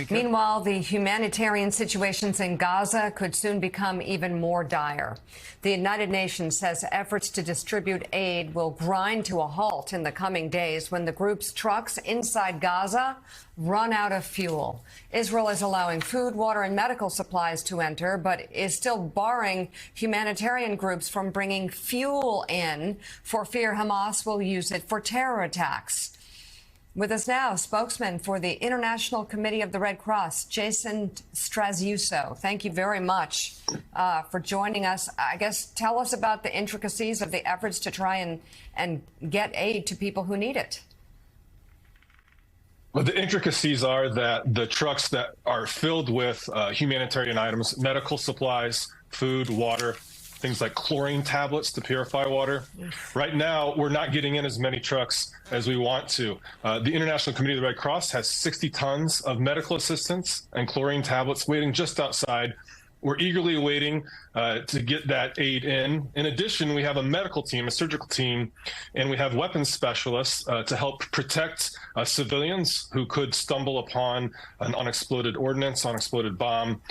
Meanwhile, the humanitarian situations in Gaza could soon become even more dire. The United Nations says efforts to distribute aid will grind to a halt in the coming days when the group's trucks inside Gaza run out of fuel. Israel is allowing food, water, and medical supplies to enter, but is still barring humanitarian groups from bringing fuel in for fear Hamas will use it for terror attacks. With us now, spokesman for the International Committee of the Red Cross, Jason Strazuso. Thank you very much for joining us. I guess tell us about the intricacies of the efforts to try and get aid to people who need it. Well, the intricacies are that the trucks that are filled with humanitarian items, medical supplies, food, water, things like chlorine tablets to purify water. Right now, we're not getting in as many trucks as we want to. The International Committee of the Red Cross has 60 tons of medical assistance and chlorine tablets waiting just outside. We're eagerly awaiting to get that aid in. In addition, we have a medical team, a surgical team, and we have weapons specialists to help protect civilians who could stumble upon an unexploded ordnance, unexploded bomb.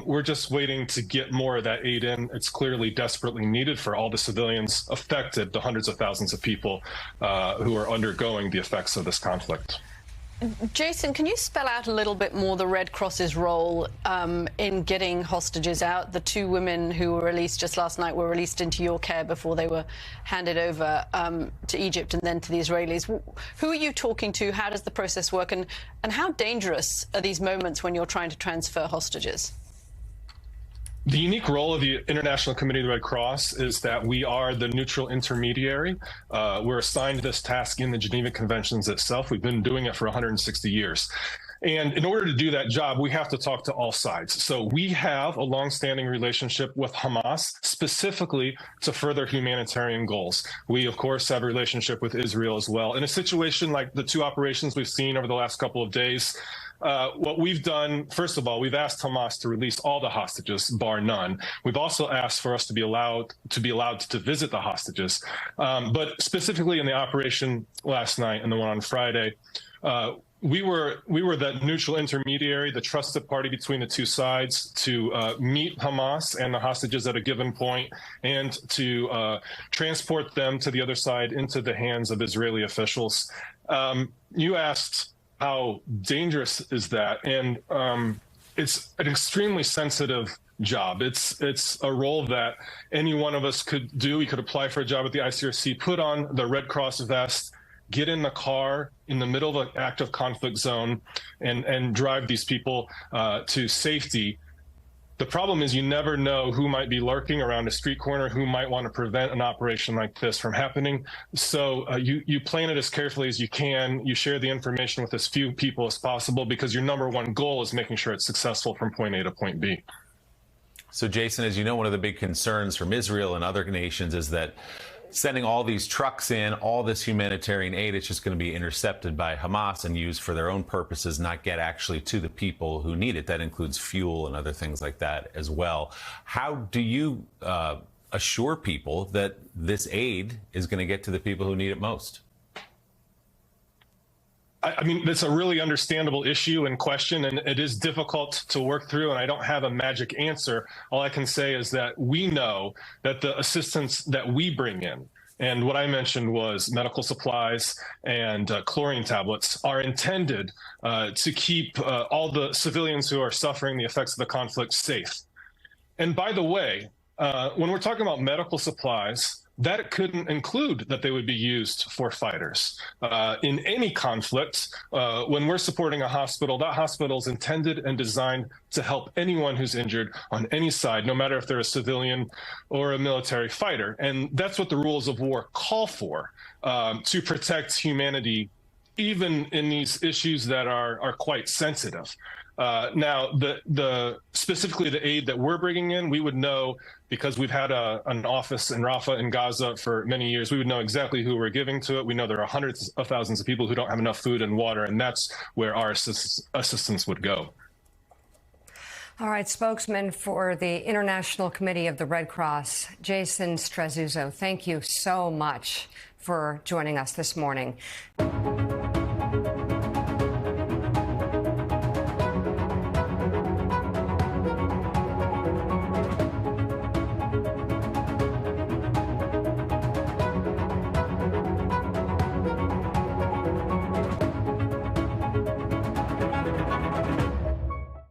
We're just waiting to get more of that aid in. It's clearly desperately needed for all the civilians affected, the hundreds of thousands of people who are undergoing the effects of this conflict. Jason, can you spell out a little bit more the Red Cross's role in getting hostages out? The two women who were released just last night were released into your care before they were handed over to Egypt and then to the Israelis. Who are you talking to? How does the process work? And how dangerous are these moments when you're trying to transfer hostages? The unique role of the International Committee of the Red Cross is that we are the neutral intermediary. We're assigned this task in the Geneva Conventions itself. We've been doing it for 160 years. And in order to do that job, we have to talk to all sides. So we have a longstanding relationship with Hamas, specifically to further humanitarian goals. We, of course, have a relationship with Israel as well. In a situation like the two operations we've seen over the last couple of days, what we've done, first of all, we've asked Hamas to release all the hostages, bar none. We've also asked for us to be allowed to visit the hostages. But specifically in the operation last night and the one on Friday, we were that neutral intermediary, the trusted party between the two sides to meet Hamas and the hostages at a given point and to transport them to the other side into the hands of Israeli officials. You asked, how dangerous is that? And it's an extremely sensitive job. It's a role that any one of us could do. We could apply for a job at the ICRC, put on the Red Cross vest, get in the car in the middle of an active conflict zone and drive these people to safety. The problem is you never know who might be lurking around a street corner, who might want to prevent an operation like this from happening. So you plan it as carefully as you can. You share the information with as few people as possible because your number one goal is making sure it's successful from point A to point B. So, Jason, as you know, one of the big concerns from Israel and other nations is that sending all these trucks in, all this humanitarian aid, it's just going to be intercepted by Hamas and used for their own purposes, not get actually to the people who need it. That includes fuel and other things like that as well. How do you assure people that this aid is going to get to the people who need it most? I mean, that's a really understandable issue and question, and it is difficult to work through, and I don't have a magic answer. All I can say is that we know that the assistance that we bring in, and what I mentioned was medical supplies and chlorine tablets, are intended to keep all the civilians who are suffering the effects of the conflict safe. And by the way, when we're talking about medical supplies, that couldn't include that they would be used for fighters. In any conflict, when we're supporting a hospital, that hospital is intended and designed to help anyone who's injured on any side, no matter if they're a civilian or a military fighter. And that's what the rules of war call for, to protect humanity, even in these issues that are quite sensitive. Now, specifically the aid that we're bringing in, we would know, because we've had an office in Rafah in Gaza for many years, we would know exactly who we're giving to it. We know there are hundreds of thousands of people who don't have enough food and water, and that's where our assistance would go. All right, spokesman for the International Committee of the Red Cross, Jason Strazuso, thank you so much for joining us this morning.